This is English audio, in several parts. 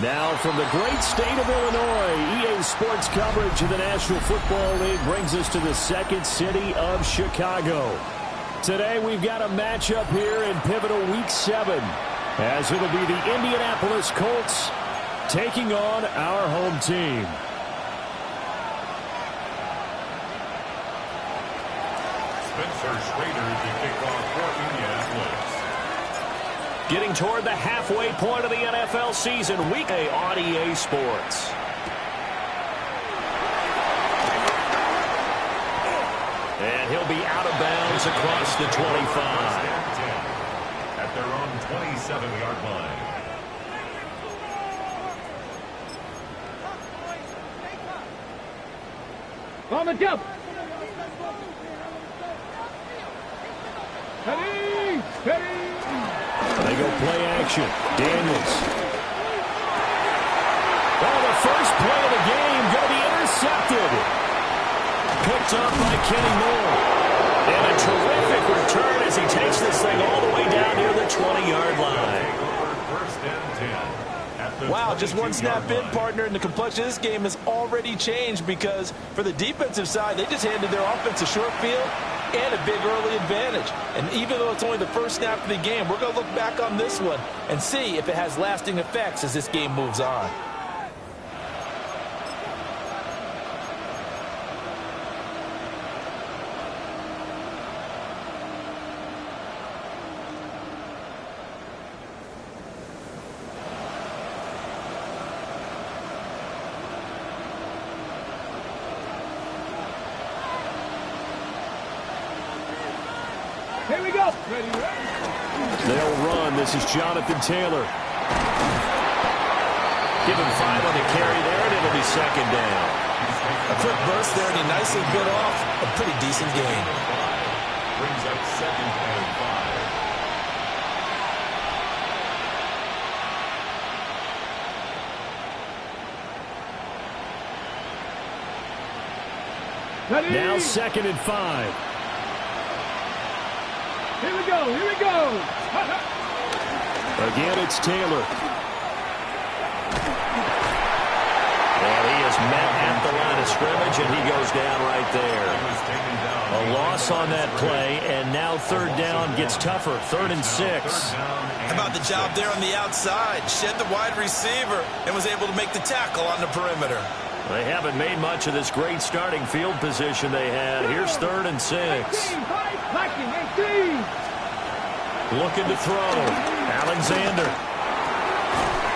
Now from the great state of Illinois, EA Sports coverage of the National Football League brings us to the second city of Chicago. Today we've got a matchup here in pivotal Week 7, as it'll be the Indianapolis Colts taking on our home team. Spencer Schrader to kick off for Indianapolis. Getting toward the halfway point of the NFL season, Week 8 on EA Sports. And he'll be out of bounds across the 25. At their own 27-yard line. On the jump. Ready, ready. They go play action. Daniels. Oh, the first play of the game going to be intercepted. Picked up by Kenny Moore. And a terrific return as he takes this thing all the way down near the 20-yard line. First and 10. Wow, just one snap in, partner, and the complexion of this game has already changed because for the defensive side, they just handed their offense a short field and a big early advantage. And even though it's only the first snap of the game, we're going to look back on this one and see if it has lasting effects as this game moves on. Here we go. Ready, They'll run. This is Jonathan Taylor. Give him 5 on the carry there, and it'll be second down. A quick burst there, and he nicely bit off a pretty decent gain. Brings up second and 5. ready. Now second and 5. Here we go. Here we go. Again, it's Taylor. And he is met at the line of scrimmage, and he goes down right there. A loss on that play, and now third down gets tougher. 3rd and 6. How about the job there on the outside? Shed the wide receiver and was able to make the tackle on the perimeter. They haven't made much of this great starting field position they had. Here's 3rd and 6. Looking to throw. Alexander.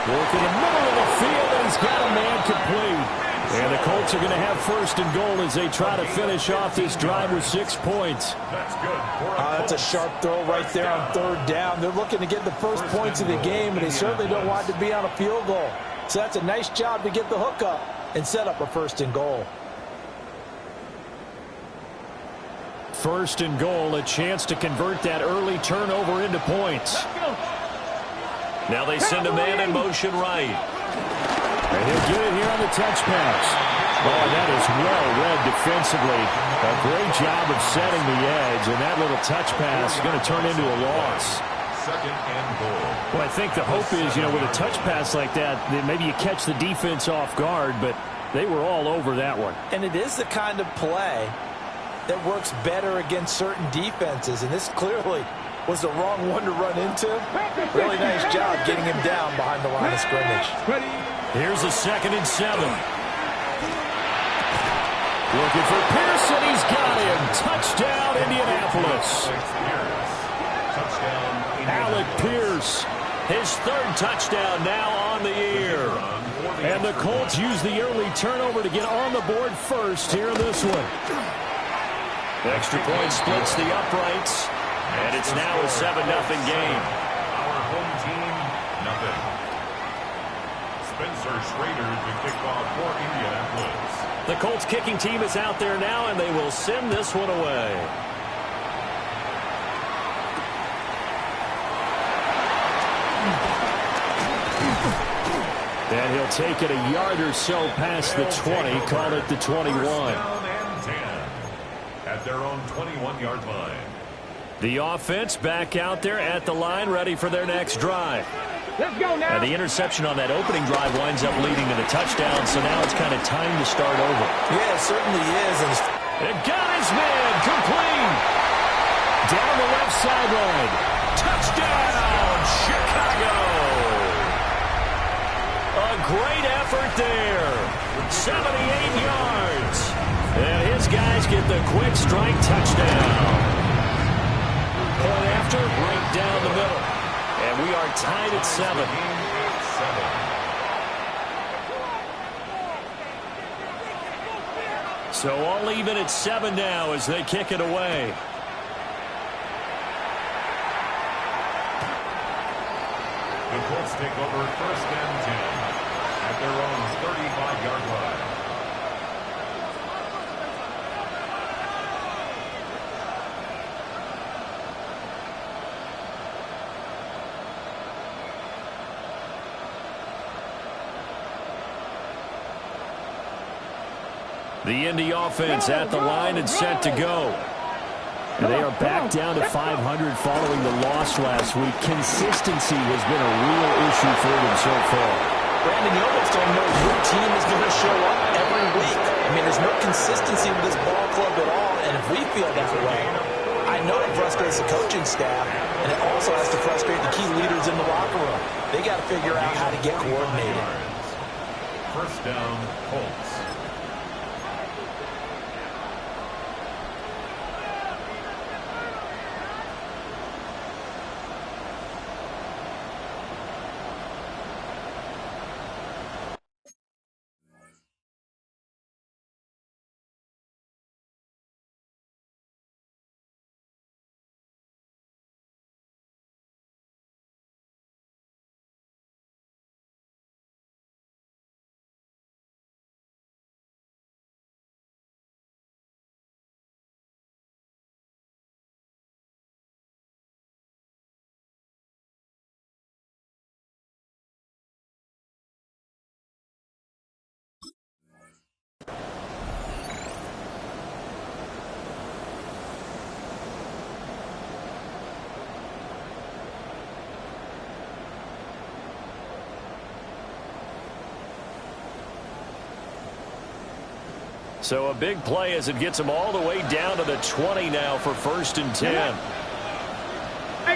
Working the middle of the field, and he's got a man complete. And the Colts are going to have 1st and goal as they try to finish off this drive with 6 points. That's good. That's a sharp throw right there on 3rd down. They're looking to get the first points of the game, and they certainly don't want to be on a field goal. So that's a nice job to get the hook up and set up a 1st and goal. 1st and goal, a chance to convert that early turnover into points. Now they send a man in motion right. And he'll get it here on the touch pass. Oh, that is well read defensively. A great job of setting the edge, and that little touch pass is going to turn into a loss. Second and goal. Well, I think the hope is, with a touch pass like that maybe you catch the defense off guard, but they were all over that one. And it is the kind of play that works better against certain defenses, and this clearly was the wrong one to run into. Really nice job getting him down behind the line of scrimmage. Here's a 2nd and 7. Looking for Pearson. He's got him. Touchdown, Indianapolis. Alec Pierce, his 3rd touchdown now on the year. And the Colts use the early turnover to get on the board first here in this one. Extra point splits the uprights, and it's now a 7-0 game. Our home team, nothing. Spencer Schrader to kick off for Indianapolis. The Colts kicking team is out there now, and they will send this one away. And he'll take it a yard or so past the 20, call it the 21. At their own 21-yard line. The offense back out there at the line, ready for their next drive. Let's go now. And the interception on that opening drive winds up leading to the touchdown, so now it's kind of time to start over. Yeah, it certainly is. And got his man complete. Down the left sideline. Touchdown, Chicago. A great effort there. 78 yards. And his guys get the quick strike touchdown. Point after, right down the middle. And we are tied at 7. So all even at 7 now as they kick it away. The Colts take over 1st and 10 at their own 35-yard line. The Indy offense at the line and set to go. And they are back down to 500 following the loss last week. Consistency has been a real issue for them so far. Brandon, you almost don't know your team is going to show up every week. I mean, there's no consistency with this ball club at all, and if we feel that way, I know it frustrates the coaching staff, and it also has to frustrate the key leaders in the locker room. They got to figure out how to get coordinated. 1st down, Colts. So a big play as it gets them all the way down to the 20 now for 1st and 10.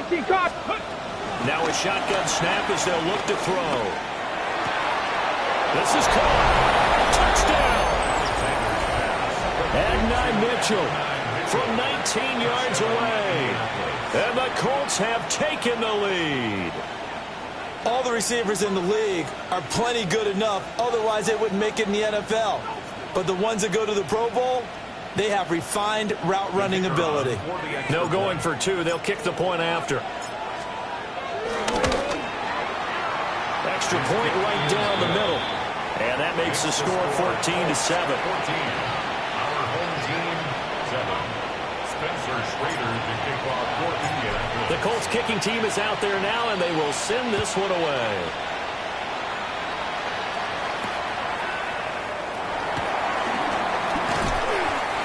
18 caught. Now a shotgun snap as they'll look to throw. This is caught. Touchdown. Adonai Mitchell from 19 yards away. And the Colts have taken the lead. All the receivers in the league are plenty good enough, otherwise they wouldn't make it in the NFL. But the ones that go to the Pro Bowl, they have refined route running ability. No going for 2. They'll kick the point after. Extra point right down the middle. And that makes the score 14-7. Our home team, 7. Spencer Schrader to kick off for Indianapolis. The Colts kicking team is out there now, and they will send this one away.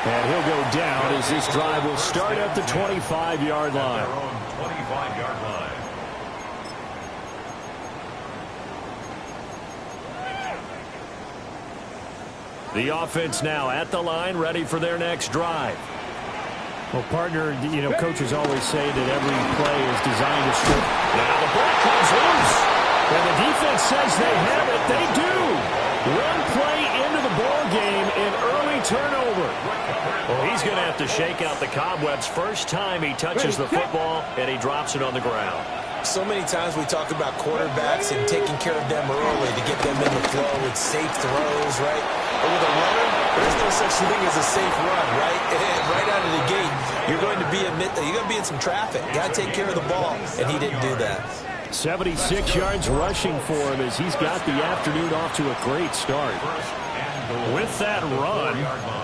And he'll go down as this drive will start at the 25-yard line. Their own 25-yard line. The offense now at the line, ready for their next drive. Well, partner, you know, coaches always say that every play is designed to strip. Now the ball comes loose. And the defense says they have it. They do. One play into the ball game, an early turnover. Well, he's going to have to shake out the cobwebs first time he touches the football, and he drops it on the ground. So many times we talk about quarterbacks and taking care of them early to get them in the flow with safe throws, right? But with a runner, there's no such thing as a safe run, right? And right out of the gate, you're going to be in some traffic. Got to take care of the ball, and he didn't do that. 76 yards rushing for him as he's got the afternoon off to a great start. With that run,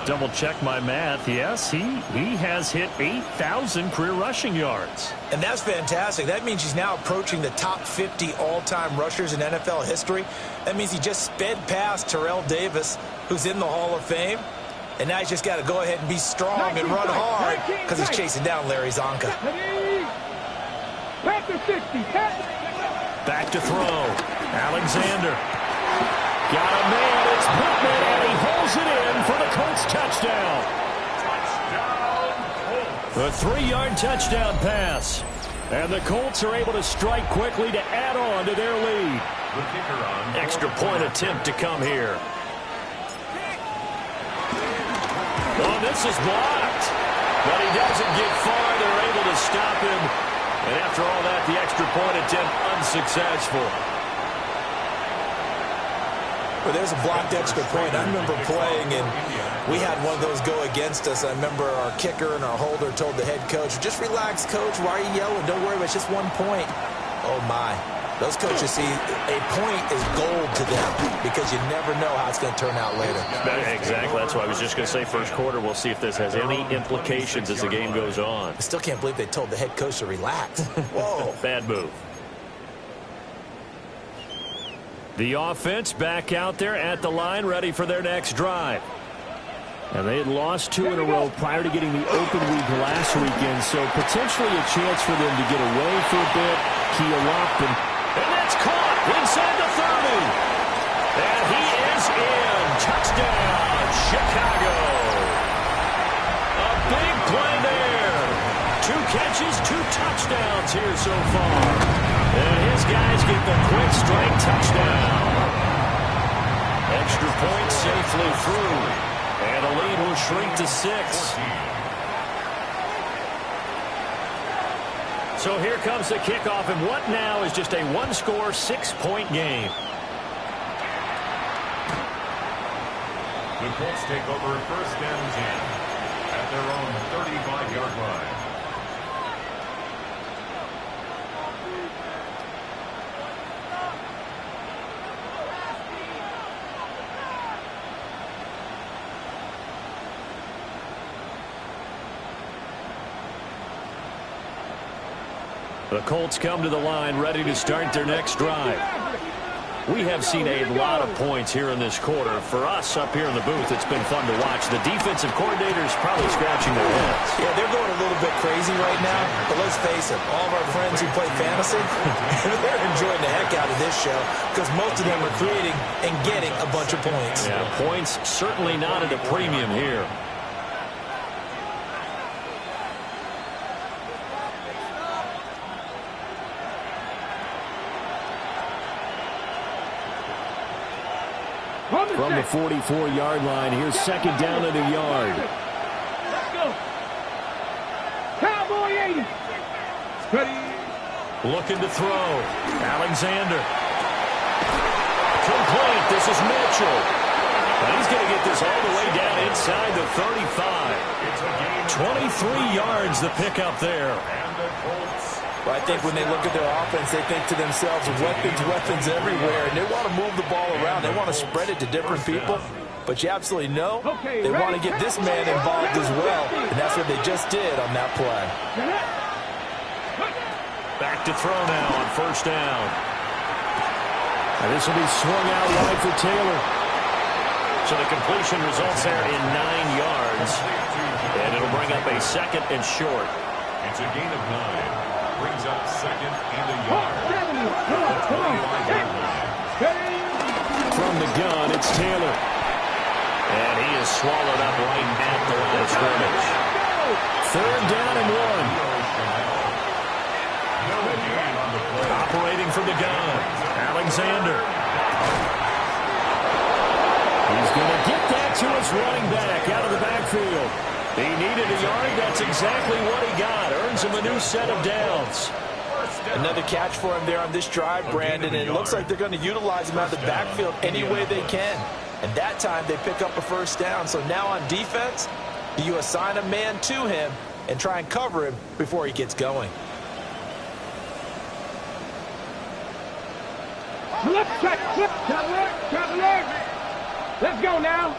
double check my math, yes, he has hit 8,000 career rushing yards. And that's fantastic. That means he's now approaching the top 50 all-time rushers in NFL history. That means he just sped past Terrell Davis, who's in the Hall of Fame. And now he's just got to go ahead and be strong and run hard because he's chasing down Larry Zonka. Pass the 60. Back to throw. Alexander. Got a man. It's Pittman, and he holds it in for the Colts touchdown. A 3-yard touchdown pass. And the Colts are able to strike quickly to add on to their lead. Extra point attempt to come here. Oh, this is blocked. But he doesn't get far. They're able to stop him. And after all that, the extra point attempt unsuccessful. Well, there's a blocked extra point. I remember playing, and we had one of those go against us. I remember our kicker and our holder told the head coach, just relax, coach. Why are you yelling? Don't worry, it's just 1 point. Oh, my. Those coaches see a point is gold to them because you never know how it's going to turn out later. Exactly. That's why I was just going to say first quarter. We'll see if this has any implications as the game goes on. I still can't believe they told the head coach to relax. Whoa. Bad move. The offense back out there at the line, ready for their next drive. And they had lost 2 in a row prior to getting the open week last weekend, so potentially a chance for them to get away for a bit, keel up, and that's caught inside the 30. And he is in. Touchdown, Chicago. A big play there. 2 catches, 2 touchdowns here so far. And his guys get the quick strike touchdown. Extra point safely through. And the lead will shrink to 6. So here comes the kickoff, and what now is just a 1-score, 6-point game. The Colts take over first and 10 at their own 35-yard line. The Colts come to the line ready to start their next drive. We have seen a lot of points here in this quarter. For us up here in the booth, it's been fun to watch. The defensive coordinators probably scratching their heads. Yeah, they're going a little bit crazy right now. But let's face it, all of our friends who play fantasy, they're enjoying the heck out of this show because most of them are creating and getting a bunch of points. Yeah, points certainly not at a premium here. From the 44-yard line, here's second down and a yard. Let's go. Cowboy 80. Ready. Looking to throw. Alexander. Complete. This is Mitchell. And he's going to get this all the way down inside the 35. 23 yards the pickup there. Well, I think when they look at their offense, they think to themselves, weapons everywhere, and they want to move the ball around. They want to spread it to different people. But you absolutely know they want to get this man involved as well, and that's what they just did on that play. Back to throw now on first down. And this will be swung out wide for Taylor. So the completion results there in 9 yards. And it'll bring up a second and short. It's a gain of 9. Brings up second and a yard. From the gun, it's Taylor. And he is swallowed up right at the line of scrimmage. Third down and 1. Operating from the gun, Alexander. He's going to get that to his running back out of the backfield. He needed a yard. That's exactly what he got. Earns him a new set of downs. Another catch for him there on this drive, Brandon, and it looks like they're going to utilize him out of the backfield any way they can. And that time they pick up a first down. So now on defense, you assign a man to him and try and cover him before he gets going. Left check, flip, traveler. Let's go now.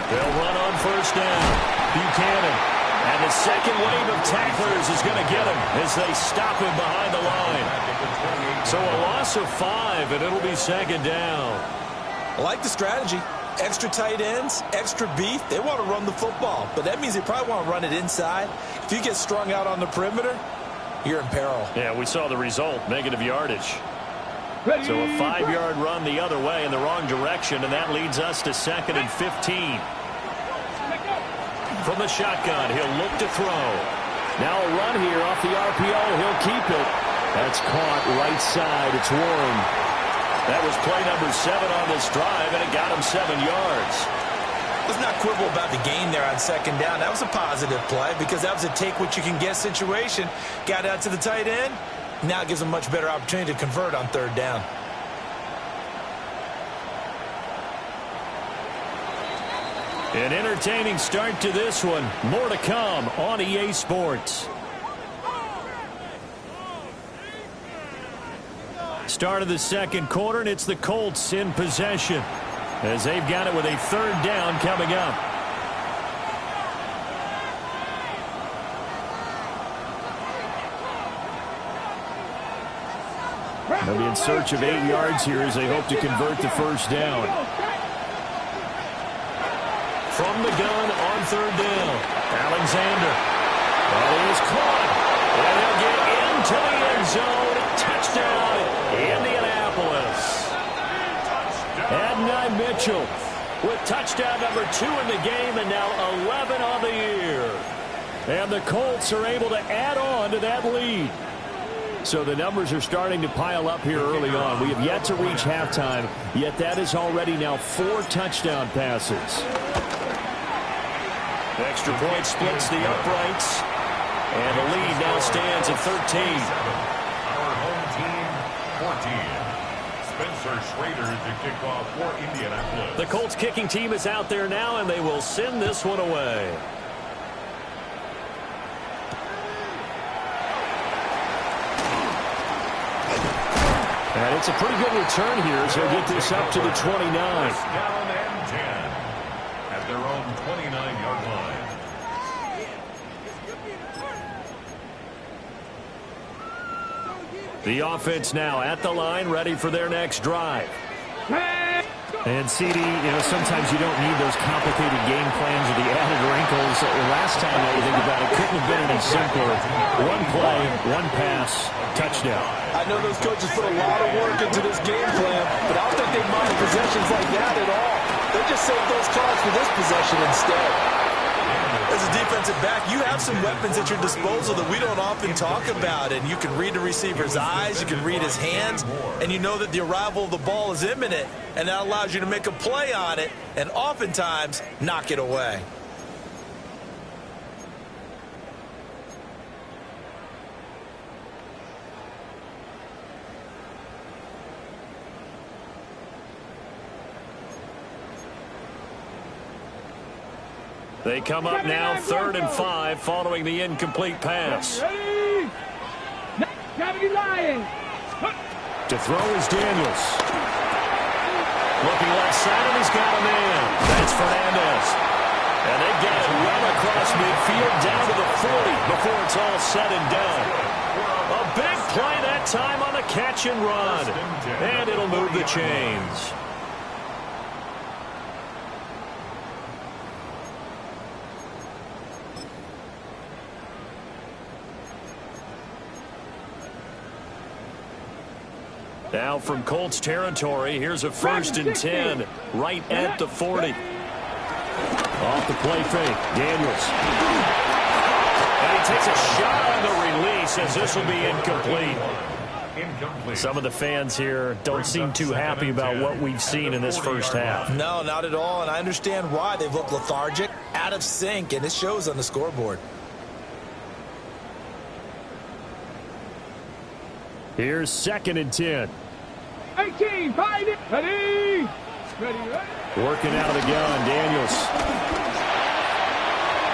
They'll run on first down. Buchanan. And the second wave of tacklers is going to get him as they stop him behind the line. So a loss of 5, and it'll be second down. I like the strategy. Extra tight ends, extra beef. They want to run the football, but that means they probably want to run it inside. If you get strung out on the perimeter, you're in peril. Yeah, we saw the result, negative yardage. So a 5-yard run the other way in the wrong direction, and that leads us to 2nd and 15. From the shotgun, he'll look to throw. Now a run here off the RPO. He'll keep it. That's caught right side. It's Warren. That was play number 7 on this drive, and it got him 7 yards. Let's not quibble about the gain there on 2nd down. That was a positive play because that was a take-what-you-can-get situation. Got out to the tight end. Now it gives them a much better opportunity to convert on 3rd down. An entertaining start to this one. More to come on EA Sports. Start of the 2nd quarter, and it's the Colts in possession as they've got it with a 3rd down coming up. They'll be in search of 8 yards here as they hope to convert the 1st down. From the gun on 3rd down, Alexander. That is caught. And they'll get into the end zone. Touchdown, Indianapolis. Adonai Mitchell with touchdown number 2 in the game and now 11 on the year. And the Colts are able to add on to that lead. So the numbers are starting to pile up here early on. We have yet to reach halftime, yet that is already now 4 touchdown passes. Extra point splits the uprights, and the lead now stands at 13. Our home team, 14. Spencer Schrader to kick off for Indianapolis. The Colts kicking team is out there now, and they will send this one away. And it's a pretty good return here as they'll get this up to the 29. Down and 10 at their own 29-yard line. The offense now at the line, ready for their next drive. And CD, sometimes you don't need those complicated game plans or the added wrinkles. Last time that you think about it, couldn't have been any simpler. 1 play, 1 pass, touchdown. I know those coaches put a lot of work into this game plan, but I don't think they mind possessions like that at all. They just save those calls for this possession instead. As a defensive back, you have some weapons at your disposal that we don't often talk about, and you can read the receiver's eyes, you can read his hands, and you know that the arrival of the ball is imminent, and that allows you to make a play on it and oftentimes knock it away. They come up now 3rd and 5 following the incomplete pass. To throw is Daniels. Looking left side, and he's got a man. That's Fernandez. And they get it well across midfield down to the 40 before it's all said and done. A big play that time on the catch and run. And it'll move the chains. Now from Colts territory, here's a 1st and 10 right at the 40. Off the play fake, Daniels. And he takes a shot on the release as this will be incomplete. Some of the fans here don't seem too happy about what we've seen in this first half. No, not at all, and I understand why. They've looked lethargic, out of sync, and it shows on the scoreboard. Here's 2nd and 10. 18, find it. Ready. Working out of the gun, Daniels.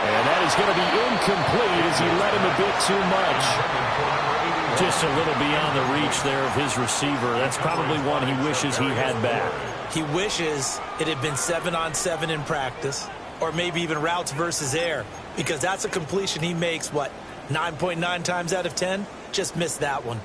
And that is going to be incomplete as he let him a bit too much. Just a little beyond the reach there of his receiver. That's probably one he wishes he had back. He wishes it had been 7-on-7 in practice, or maybe even routes versus air, because that's a completion he makes, 9.9 times out of 10? Just missed that one.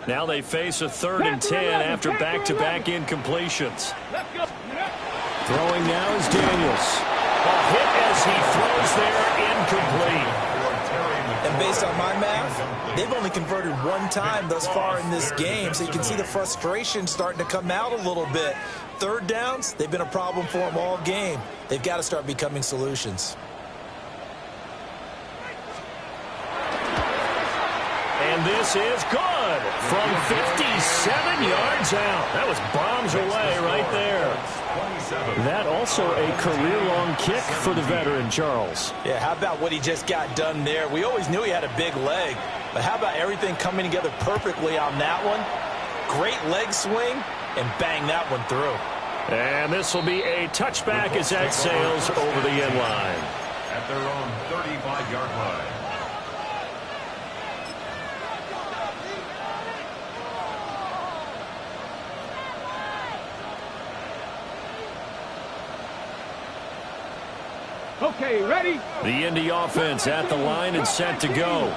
Now they face a 3rd and 10 after back-to-back incompletions. Let's go. Throwing now is Daniels. A hit as he throws there, incomplete. And based on my math, they've only converted one time thus far in this game, so you can see the frustration starting to come out a little bit. Third downs, they've been a problem for them all game. They've got to start becoming solutions. And this is good from 57 yards out. That was bombs away right there. That also a career-long kick for the veteran, Charles. Yeah, how about what he just got done there? We always knew he had a big leg, but how about everything coming together perfectly on that one? Great leg swing, and bang that one through. And this will be a touchback as that sails over the end line. At their own 35-yard line. Okay, ready? The Indy offense at the line and set to go.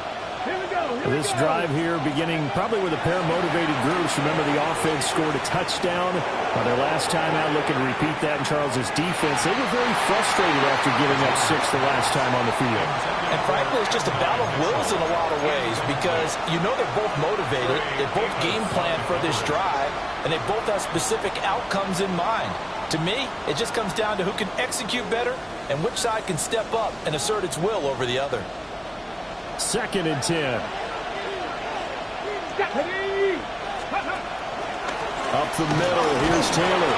Here we go. This drive here beginning probably with a pair of motivated groups. Remember, the offense scored a touchdown on their last time out, looking to repeat that in Charles's defense. They were very frustrated after giving up 6 the last time on the field. And frankly, it's just a battle of wills in a lot of ways because you know they're both motivated, they both game plan for this drive, and they both have specific outcomes in mind. To me, it just comes down to who can execute better and which side can step up and assert its will over the other. 2nd and 10. Up the middle, here's Taylor.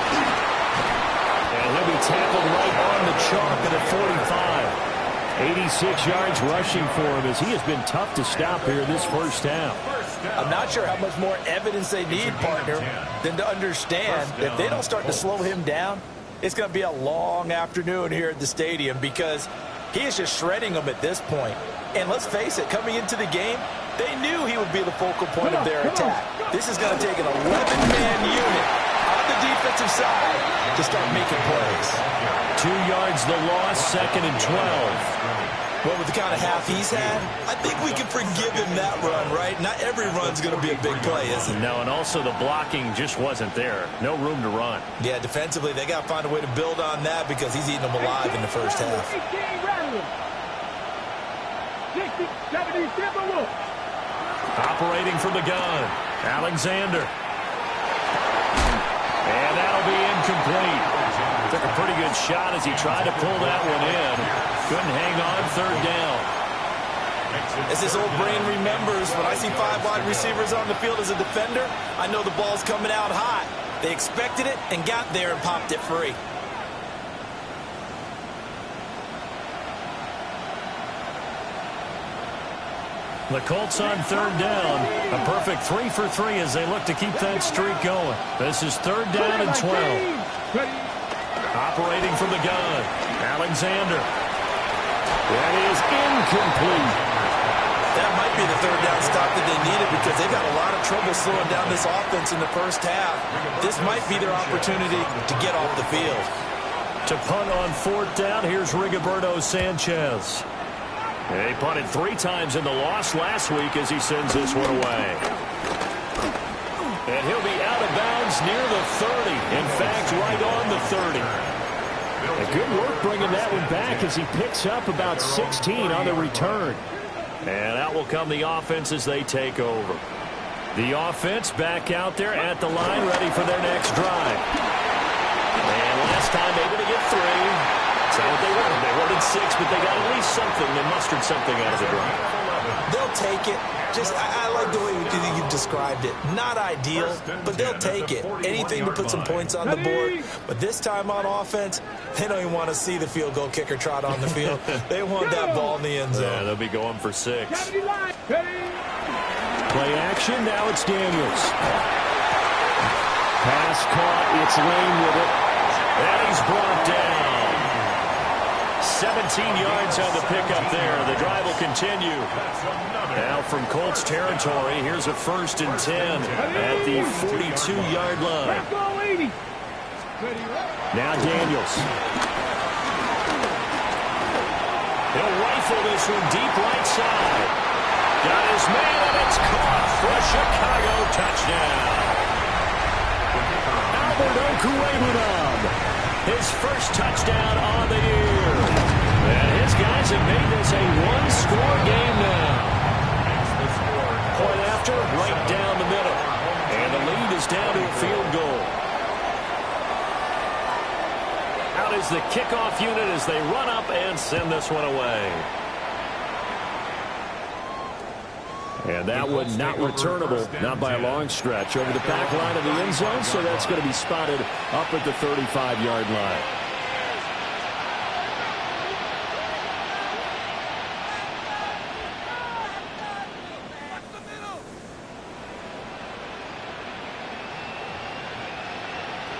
And he'll be tackled right on the chalk at a 45. 86 yards rushing for him as he has been tough to stop here this first half. I'm not sure how much more evidence they need, partner, than to understand that if they don't start to slow him down, it's going to be a long afternoon here at the stadium because he is just shredding them at this point. And let's face it, coming into the game, they knew he would be the focal point of their attack. This is going to take an 11-man unit on the defensive side to start making plays. 2 yards the loss, 2nd and 12. Well, with the kind of half he's had, I think we can forgive him that run, right? Not every run's going to be a big play, is it? No, and also the blocking just wasn't there. No room to run. Yeah, defensively, they got to find a way to build on that because he's eating them alive in the first half. 60, 70, Operating from the gun, Alexander. And that'll be incomplete. Took a pretty good shot as he tried to pull that one in. Couldn't hang on, 3rd down. As this old brain remembers, when I see 5 wide receivers on the field as a defender, I know the ball's coming out hot. They expected it and got there and popped it free. The Colts on 3rd down. A perfect 3 for 3 as they look to keep that streak going. This is 3rd down and 12. Operating from the gun, Alexander. That is incomplete. That might be the 3rd down stop that they needed because they've had a lot of trouble slowing down this offense in the first half. This might be their opportunity to get off the field. To punt on 4th down, here's Rigoberto Sanchez. He punted 3 times in the loss last week as he sends this one away. And he'll be out of bounds near the 30. In fact, right on the 30. A good work bringing that one back as he picks up about 16 on the return. And out will come the offense as they take over. The offense back out there at the line, ready for their next drive. And last time able to get 3. That's not what they wanted. They wanted 6, but they got at least something. They mustered something out of the drive. They'll take it. Just, I like the way you've described it. Not ideal, but they'll take it. Anything to put some points on the board. But this time on offense, they don't even want to see the field goal kicker trot on the field. They want that ball in the end zone. Yeah, they'll be going for 6. Play action, now it's Daniels. Pass caught, it's Lane with it. And he's brought down. 17 yards on the pickup there. The drive will continue. Now from Colts territory, here's a 1st and 10 at the 42-yard line. Now Daniels. He'll rifle this one deep right side. Got his man, and it's caught for a Chicago touchdown. Albert Okwuegbunam. his first touchdown on the year. And his guys have made this a one-score game now. Point after, right down the middle. And the lead is down to a field goal. Out is the kickoff unit as they run up and send this one away. And that one not returnable, not by a long stretch, over the back line of the end zone, so that's going to be spotted up at the 35-yard line.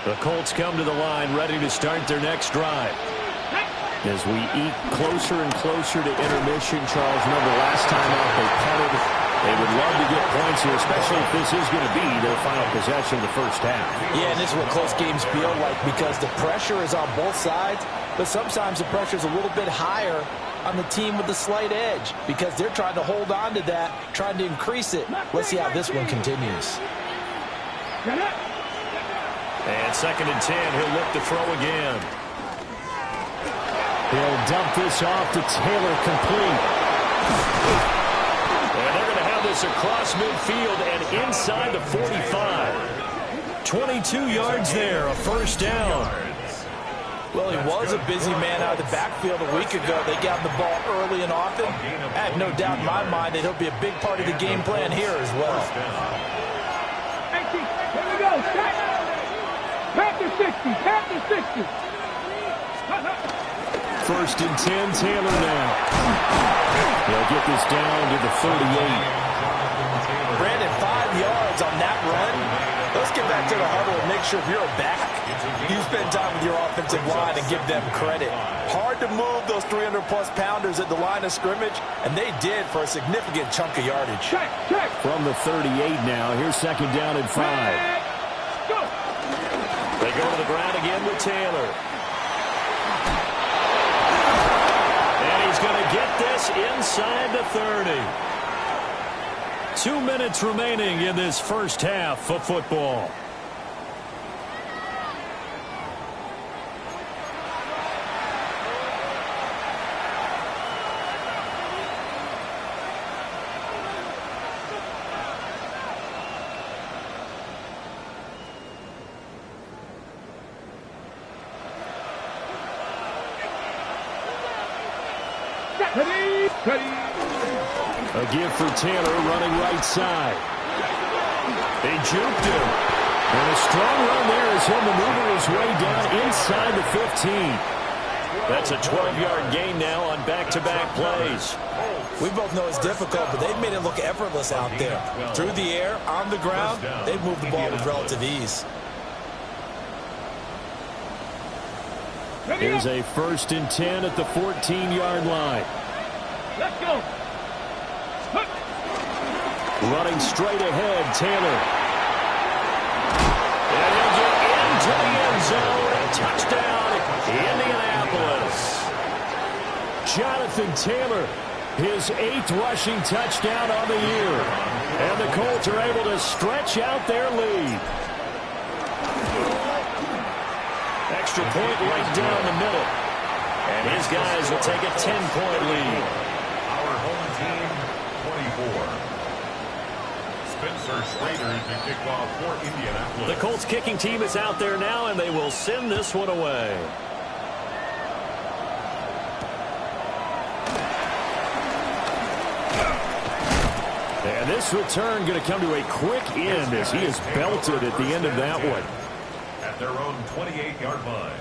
The Colts come to the line, ready to start their next drive. As we eat closer and closer to intermission, Charles, remember last time out they punted. They would love to get points here, especially if this is going to be their final possession of the first half. Yeah, and this is what close games feel like because the pressure is on both sides, but sometimes the pressure is a little bit higher on the team with the slight edge because they're trying to hold on to that, trying to increase it. Let's see how this one continues. And 2nd and 10, he'll look to throw again. He'll dump this off to Taylor, complete. And they're going to have this across midfield and inside the 45. 22 yards there, a first down. Well, he was a busy man out of the backfield a week ago. They got the ball early and often. I have no doubt in my mind that he'll be a big part of the game plan here as well. Here we go. Panther 60. Panther 60. 1st and 10, Taylor now. They'll get this down to the 38. Brandon, 5 yards on that run. Let's get back to the huddle and make sure if you're a back, you spend time with your offensive line and give them credit. Hard to move those 300-plus pounders at the line of scrimmage, and they did for a significant chunk of yardage. Check. From the 38 now, here's 2nd down and 5. Go. They go to the ground again with Taylor. And he's going to get this inside the 30. 2 minutes remaining in this first half of football. A give for Taylor running right side. They juked him. And a strong run there as he'll maneuver his way down inside the 15. That's a 12-yard gain now on back-to-back plays. We both know it's difficult, but they've made it look effortless out there. Through the air, on the ground, they've moved the ball with relative ease. Here's a 1st and 10 at the 14-yard line. Let's go. Running straight ahead, Taylor. And he'll get into the end zone. A touchdown, Indianapolis. Jonathan Taylor, his 8th rushing touchdown on the year. And the Colts are able to stretch out their lead. Extra point right down the middle. And his guys will take a 10-point lead. Our home team, 24. Spencer Schrader to kick off for Indianapolis. The Colts kicking team is out there now, and they will send this one away. And this return going to come to a quick end as he is belted at the end of that one. At their own 28-yard line.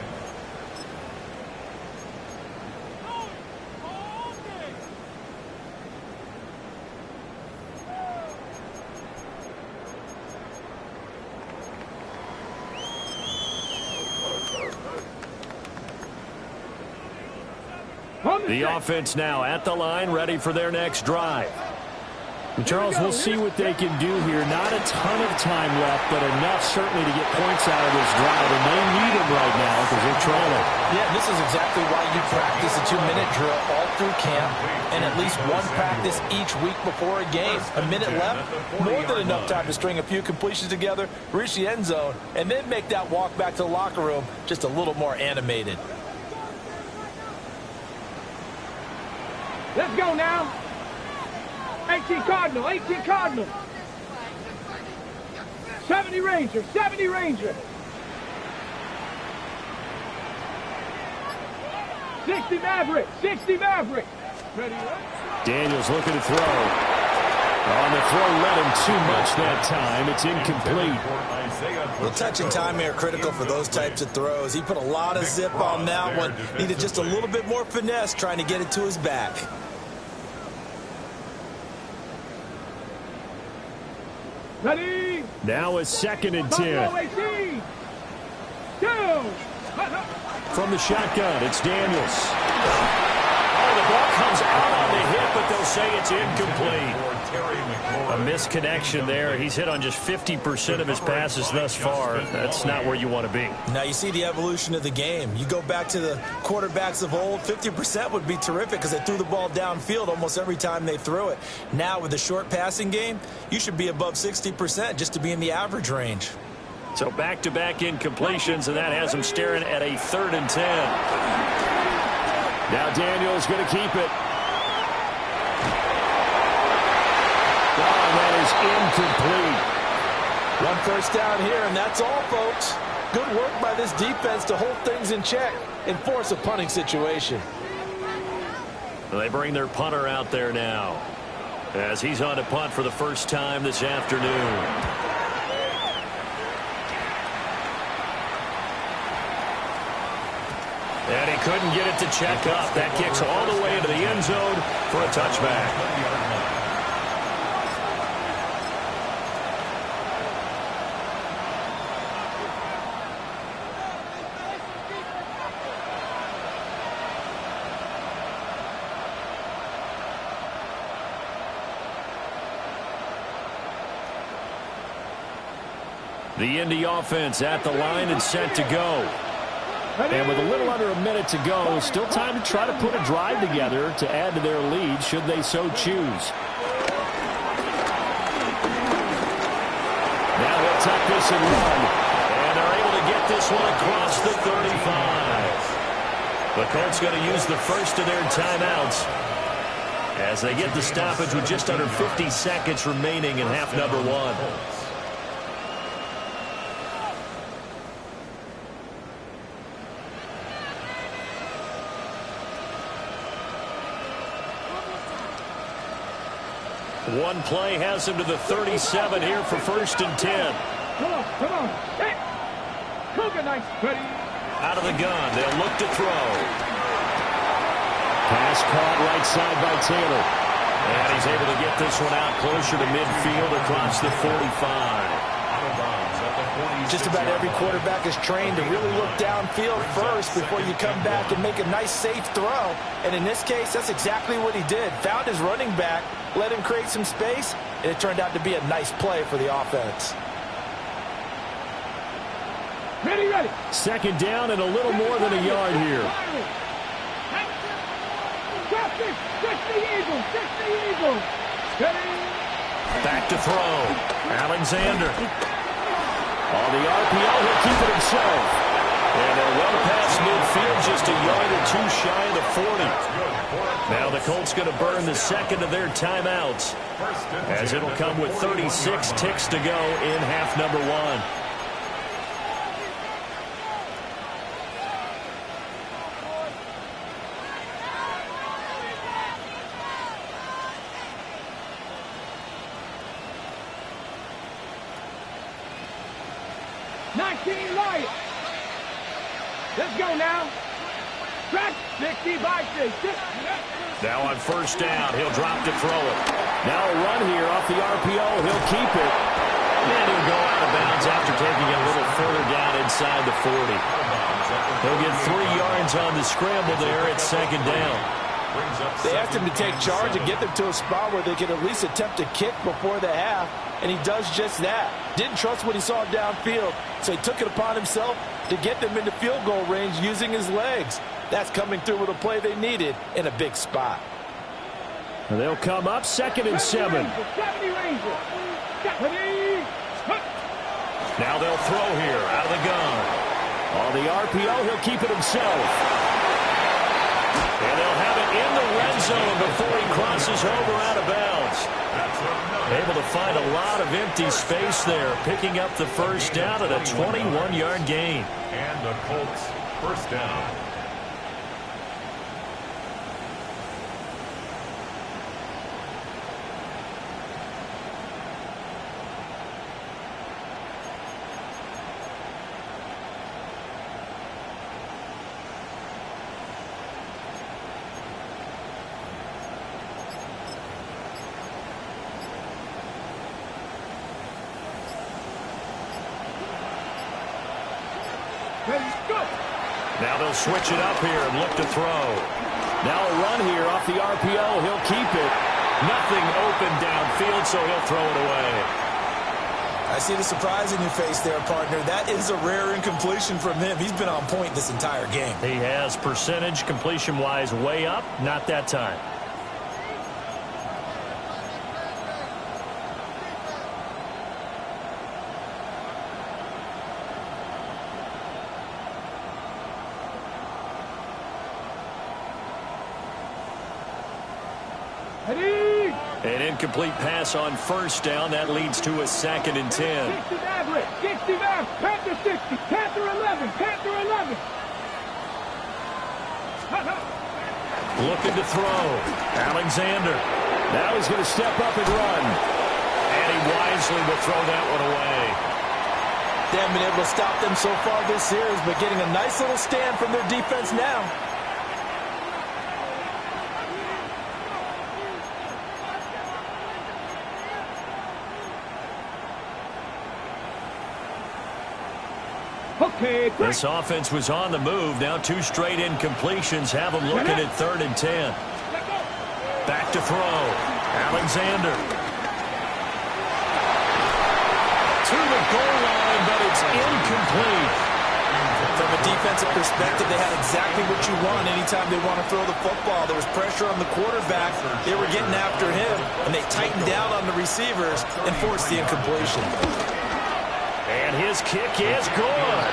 The offense now at the line, ready for their next drive. And Charles, we'll see what they can do here. Not a ton of time left, but enough certainly to get points out of this drive. And they need them right now because they're trailing. Yeah, this is exactly why you practice a 2-minute drill all through camp and at least one practice each week before a game. A minute left, more than enough time to string a few completions together, reach the end zone, and then make that walk back to the locker room just a little more animated. Let's go now. 18 Cardinal, 18 Cardinal. 70 Ranger, 70 Ranger. 60 Maverick, 60 Maverick. Ready, right? Daniels looking to throw. On the throw, led him too much that time. It's incomplete. Well, touch and timing are critical for those types of throws. He put a lot of zip on that one. Needed just a little bit more finesse trying to get it to his back. Ready? Now a 2nd and 10. 18. 2. From the shotgun, it's Daniels. Oh, the ball comes out on the hit, but they'll say it's incomplete. A misconnection there. He's hit on just 50% of his passes thus far. That's not where you want to be. Now you see the evolution of the game. You go back to the quarterbacks of old, 50% would be terrific because they threw the ball downfield almost every time they threw it. Now with the short passing game, you should be above 60% just to be in the average range. So back-to-back incompletions, and that has him staring at a 3rd and 10. Now Daniels going to keep it. Oh, that is incomplete. One first down here, and that's all, folks. Good work by this defense to hold things in check and force a punting situation. They bring their punter out there now as he's on to punt for the first time this afternoon. And he couldn't get it to check up. That kicks all the way into the end zone for a touchback. The Indy offense at the line and set to go. And with a little under a minute to go, still time to try to put a drive together to add to their lead should they so choose. Now he'll tuck this and run. And they're able to get this one across the 35. The Colts going to use the first of their timeouts as they get the stoppage with just under 50 seconds remaining in half number 1. One play has him to the 37 here for 1st and 10. Come on, come on. Hey. Cougar, nice. Ready? Out of the gun, they'll look to throw. Pass caught right side by Taylor. And he's able to get this one out closer to midfield across the 45. Just about every quarterback is trained to really look downfield first before you come back and make a nice, safe throw. And in this case, that's exactly what he did. Found his running back, let him create some space, and it turned out to be a nice play for the offense. Ready, ready. 2nd down and a little more than a yard here. Drop this. Catch the Eagles. Catch the Eagles. Ready. Back to throw. Alexander. On the RPO, he'll keep it himself. And they're well past midfield, just a yard or two shy of the 40. Now the Colts going to burn the 2nd of their timeouts, as it'll come with 36 ticks to go in half number 1. Let's go now. Track 60 by 6. Now on 1st down, he'll drop to throw it. Now a run here off the RPO. He'll keep it. And he'll go out of bounds after taking it a little further down inside the 40. He'll get 3 yards on the scramble there at 2nd down. brings up They asked him to take charge and 7. get them to a spot where they could at least attempt to kick before the half, and he does just that. Didn't trust what he saw downfield, so he took it upon himself to get them into field goal range using his legs. That's coming through with a play they needed in a big spot. They'll come up 2nd and 7. Now they'll throw here out of the gun. On the RPO, he'll keep it himself. And they'll have it in the red zone before he crosses over out of bounds. Able to find a lot of empty space there, picking up the first down at a 21-yard gain. And the Colts first down. Now they'll switch it up here and look to throw. Now a run here off the RPO. He'll keep it. Nothing open downfield, so he'll throw it away. I see the surprise in your face there, partner. That is a rare incompletion from him. He's been on point this entire game. He has percentage completion-wise way up. Not that time. An incomplete pass on first down. That leads to a 2nd and 10. 69, Panther 60, Panther 11, Panther 11. Looking to throw. Alexander. Now he's going to step up and run. And he wisely will throw that one away. They haven't been able to stop them so far this series, but getting a nice little stand from their defense now. This offense was on the move. Now 2 straight incompletions have them looking at 3rd and 10. Back to throw. Alexander. To the goal line, but it's incomplete. From a defensive perspective, they had exactly what you want anytime they want to throw the football. There was pressure on the quarterback. They were getting after him, and they tightened down on the receivers and forced the incompletion. And his kick is good.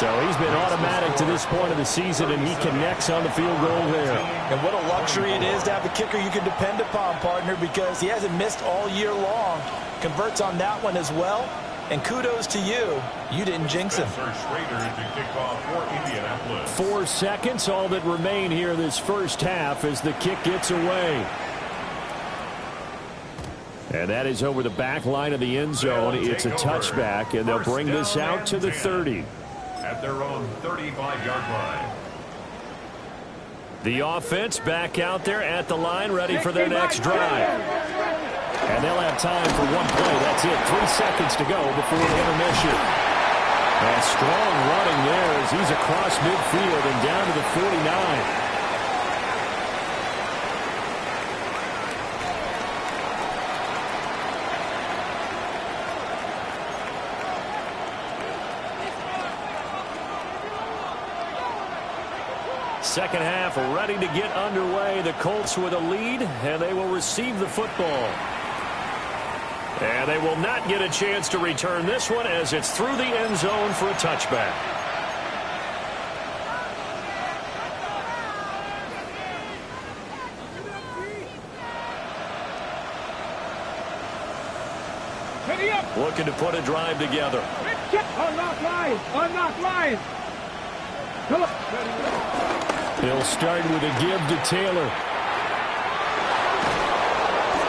So he's been automatic to this point of the season, and he connects on the field goal there. And what a luxury it is to have a kicker you can depend upon, partner, because he hasn't missed all year long. Converts on that one as well. And kudos to you. You didn't jinx him. 4 seconds, all that remain here this first half as the kick gets away. And that is over the back line of the end zone. It's a touchback, and they'll bring this out to the 30. At their own 35-yard line. The offense back out there at the line, ready for their next drive. And they'll have time for one play. That's it. 3 seconds to go before the intermission. And strong running there as he's across midfield and down to the 49. Second half ready to get underway. The Colts with a lead, and they will receive the football. And they will not get a chance to return this one as it's through the end zone for a touchback. Looking to put a drive together. Unlock line! Unlock line! Come on. He'll start with a give to Taylor.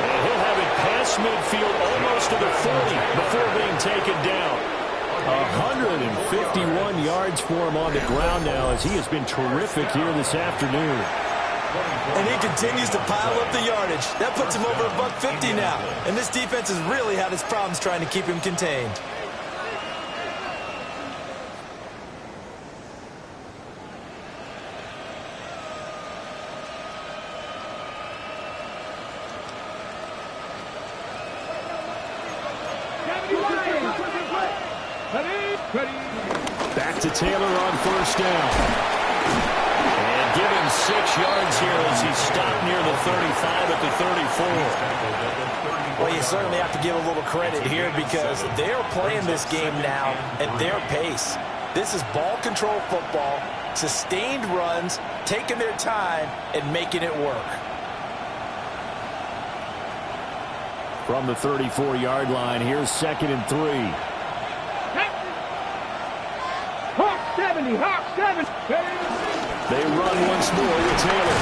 And he'll have it past midfield almost to the 40 before being taken down. 151 yards for him on the ground now as he has been terrific here this afternoon. And he continues to pile up the yardage. That puts him over $150 now. And this defense has really had its problems trying to keep him contained. Back to Taylor on first down. And give him 6 yards here as he stopped near the 35 at the 34. Well, you certainly have to give a little credit here because they're playing this game now at their pace. This is ball control football, sustained runs, taking their time, and making it work. From the 34-yard line, here's 2nd and 3. Hawk 70, Hawk 70. They run once more with Taylor.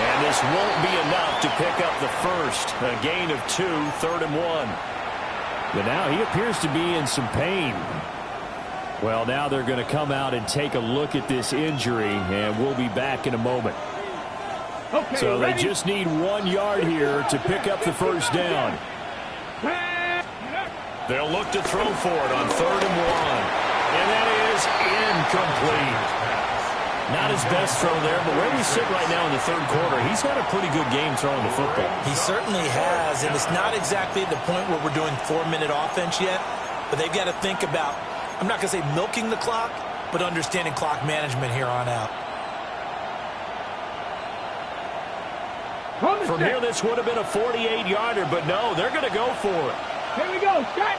And this won't be enough to pick up the first. A gain of 2, 3rd and 1. But now he appears to be in some pain. Well, now they're going to come out and take a look at this injury, and we'll be back in a moment. Okay, So they ready? just need 1 yard here to pick up the first down. They'll look to throw for it on 3rd and 1. And that is incomplete. Not his best throw there, but where we sit right now in the 3rd quarter, he's had a pretty good game throwing the football. He certainly has, and it's not exactly the point where we're doing 4-minute offense yet, but they've got to think about, I'm not going to say milking the clock, but understanding clock management here on out. From here, this would have been a 48-yarder, but no, they're going to go for it. Here we go, shot.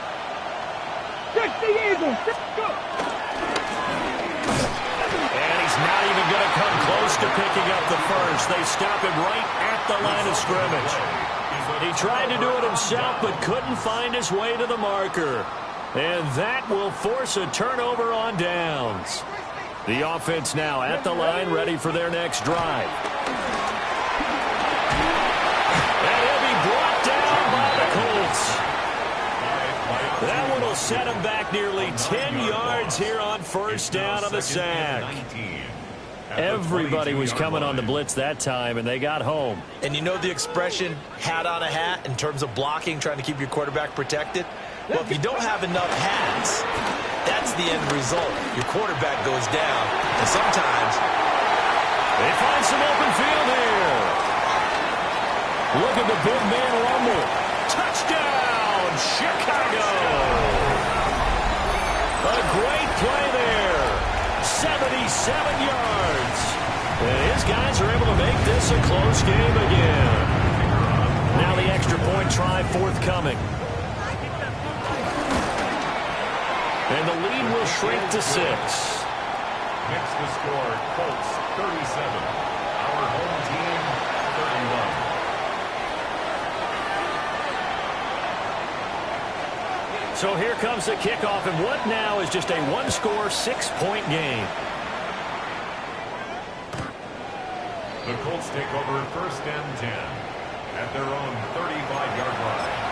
60 Eagles, go. And he's not even going to come close to picking up the first. They stop him right at the line of scrimmage. He tried to do it himself, but couldn't find his way to the marker. And that will force a turnover on downs. The offense now at the line, ready for their next drive. And he'll be brought down by the Colts. That one will set him back nearly 10 yards here on first down on the sack. Everybody was coming on the blitz that time, and they got home. And you know the expression, hat on a hat, in terms of blocking, trying to keep your quarterback protected? Well, if you don't have enough hats, that's the end result. Your quarterback goes down, and sometimes they find some open field here. Look at the big man rumble. Touchdown, Chicago. A great play there. 77 yards. And his guys are able to make this a close game again. Now the extra point try forthcoming. And the lead will shrink to 6. Next to score, Colts 37. Our home team 31. So here comes the kickoff, and what now is just a one-score, 6-point game. The Colts take over 1st and 10 at their own 35-yard line.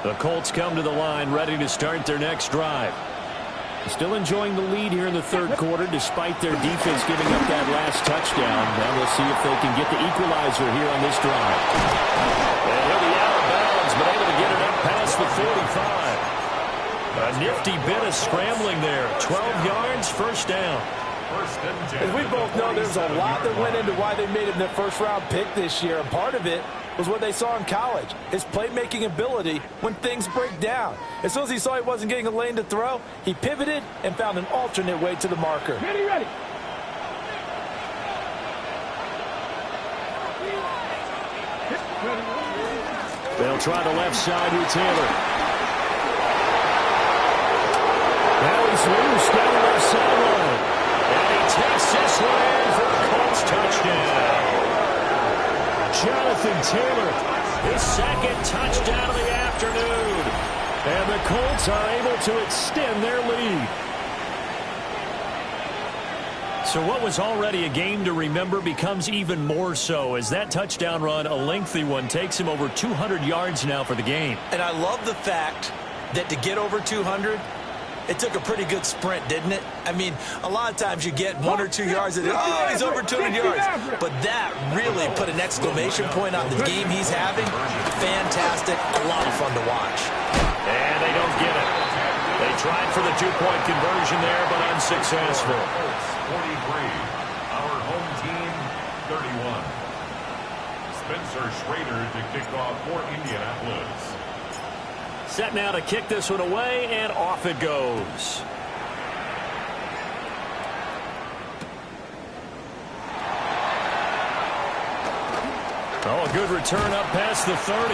The Colts come to the line, ready to start their next drive. Still enjoying the lead here in the 3rd quarter, despite their defense giving up that last touchdown. Now we'll see if they can get the equalizer here on this drive. And he'll be out of bounds, but able to get it up past the 45. A nifty bit of scrambling there. 12 yards, first down. As we both know, there's a lot that went into why they made him their first-round pick this year, and part of it was what they saw in college, his playmaking ability when things break down. As soon as he saw he wasn't getting a lane to throw, he pivoted and found an alternate way to the marker. Ready, ready. They'll try the left side with Taylor. Now he's loose down the left sideline. And he takes this one in for a Colts touchdown. Jonathan Taylor, his 2nd touchdown of the afternoon. And the Colts are able to extend their lead. So what was already a game to remember becomes even more so as that touchdown run, a lengthy one, takes him over 200 yards now for the game. And I love the fact that to get over 200, It took a pretty good sprint, didn't it? I mean, a lot of times you get 1 or 2 yards and oh, he's over 200 yards. But that really put an exclamation point on the game he's having. Fantastic. A lot of fun to watch. And they don't get it. They tried for the 2-point conversion there, but unsuccessful. 43. Our home team, 31. Spencer Schrader to kick off for Indianapolis. Set now to kick this one away, and off it goes. Oh, a good return up past the 30.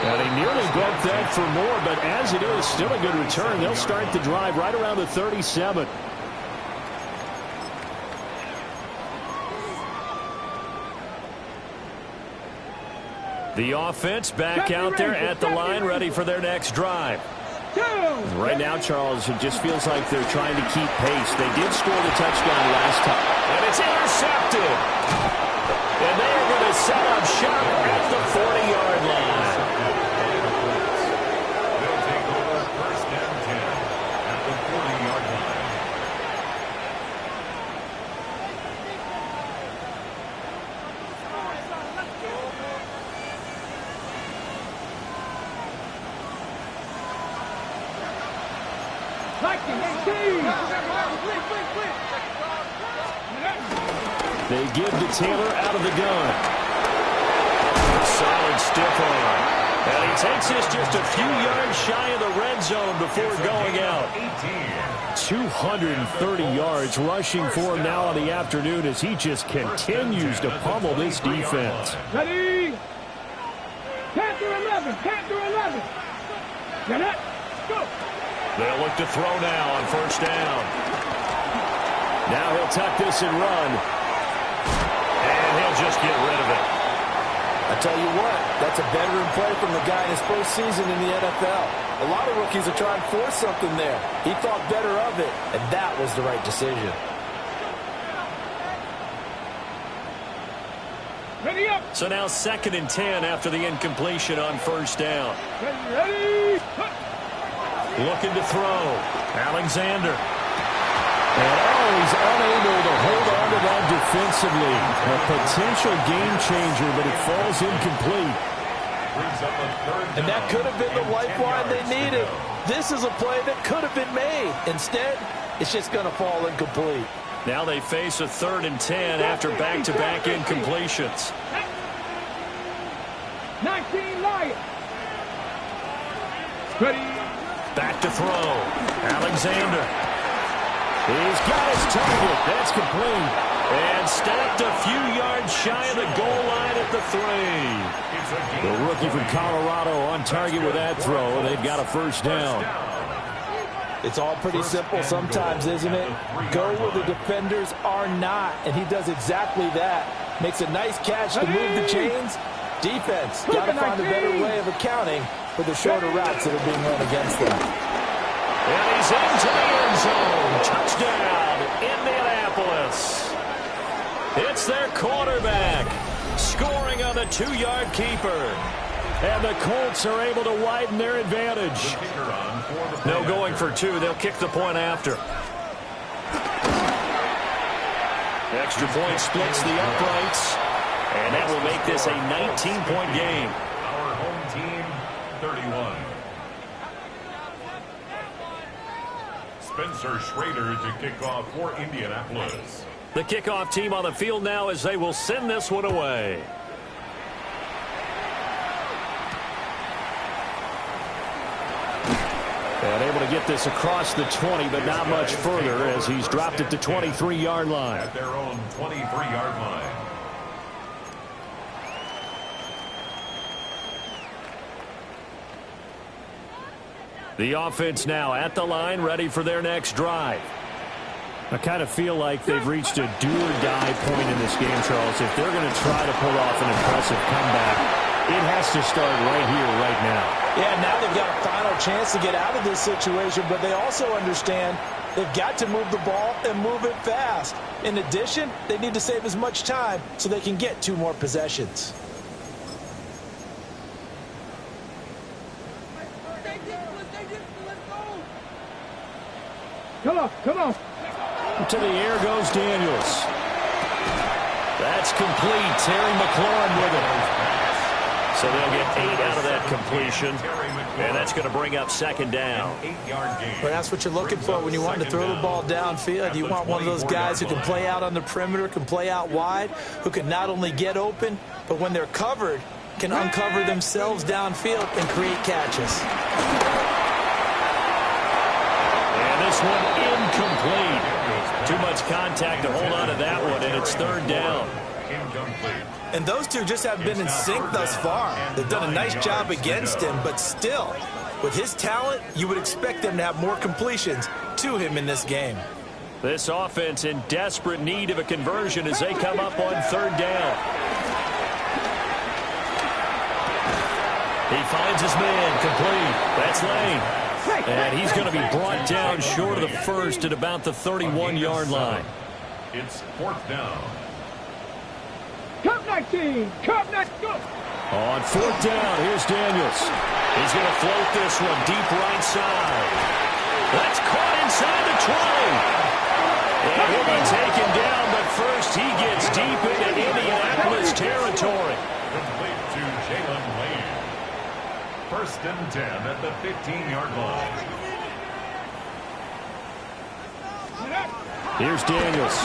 And he nearly broke that for more, but as it is, still a good return. They'll start the drive right around the 37. The offense back out there at the line, ready for their next drive. Right now, Charles, it just feels like they're trying to keep pace. They did score the touchdown last time. And it's intercepted. And they are going to set up shop at the 40-yard line. They'll take over first and 10 at the 40-yard line. They give to Taylor out of the gun. Solid stiff arm. And he takes this just a few yards shy of the red zone before going out. 230 yards rushing for him now on the afternoon as he just continues to pummel this defense. Ready? 10 through 11. 10 through 11. Get it. Go. They'll look to throw now on first down. Now he'll tuck this and run. And he'll just get rid of it. I tell you what, that's a veteran play from the guy in his first season in the NFL. A lot of rookies are trying to force something there. He thought better of it, and that was the right decision. Ready up. So now 2nd and 10 after the incompletion on first down. Ready. Looking to throw. Alexander. And he's unable to hold on to that defensively. A potential game changer, but it falls incomplete. And that could have been the lifeline they needed. This is a play that could have been made. Instead, it's just going to fall incomplete. Now they face a 3rd and 10 after back-to-back incompletions. 19 Lions. Ready. Back to throw. Alexander. He's got his target. That's complete. And stacked a few yards shy of the goal line at the 3. The rookie from Colorado on target with that throw. They've got a first down. It's all pretty simple sometimes, isn't it? Go where the defenders are not, and he does exactly that. Makes a nice catch to move the chains. Defense, got to find a better way of accounting for the shorter routes that are being run against them. And he's into the end zone. Touchdown, Indianapolis. It's their quarterback scoring on the 2-yard keeper. And the Colts are able to widen their advantage. No going for 2. They'll kick the point after. Extra point splits the uprights. And that will make this a 19-point game. Our home team, 31. Spencer Schrader to kick off for Indianapolis. The kickoff team on the field now as they will send this one away. And able to get this across the 20, but not much further as he's dropped it to 23-yard line. At their own 23-yard line. The offense now at the line, ready for their next drive. I kind of feel like they've reached a do-or-die point in this game, Charles. If they're going to try to pull off an impressive comeback, it has to start right here, right now. Yeah, now they've got a final chance to get out of this situation, but they also understand they've got to move the ball and move it fast. In addition, they need to save as much time so they can get 2 more possessions. Come on, come on. To the air goes Daniels. That's complete. Terry McLaurin with it. So they'll get 8 out of that completion, and that's going to bring up second down. But that's what you're looking for when you want to throw the ball downfield. You want one of those guys who can play out on the perimeter, can play out wide, who can not only get open, but when they're covered, can uncover themselves downfield and create catches. And this one incomplete. Too much contact to hold on to that one, and it's third down. And those two just haven't been in sync thus far. They've done a nice job against him, but still, with his talent, you would expect them to have more completions to him in this game. This offense in desperate need of a conversion as they come up on third down. He finds his man, complete. That's Lane. And he's going to be brought down short of the first at about the 31-yard line. It's fourth down. Cup 19. Cup 19. Go. On fourth down, here's Daniels. He's going to float this one deep right side. That's caught inside the 20. And he'll be taken down, but first he gets deep into Indianapolis territory. Complete to Jalen Lane. First and 10 at the 15-yard line. Here's Daniels.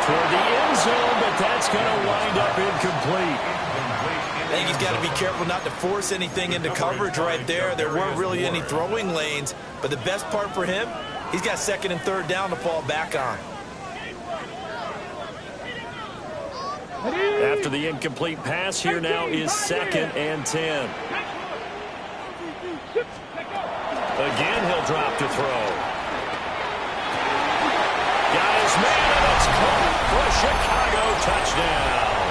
Toward the end zone, but that's going to wind up incomplete. I think he's got to be careful not to force anything into coverage right there. There weren't really any throwing lanes, but the best part for him, he's got second and third down to fall back on. After the incomplete pass, here now is second and 10. Again, he'll drop to throw. Got his man, and it's caught for a Chicago touchdown.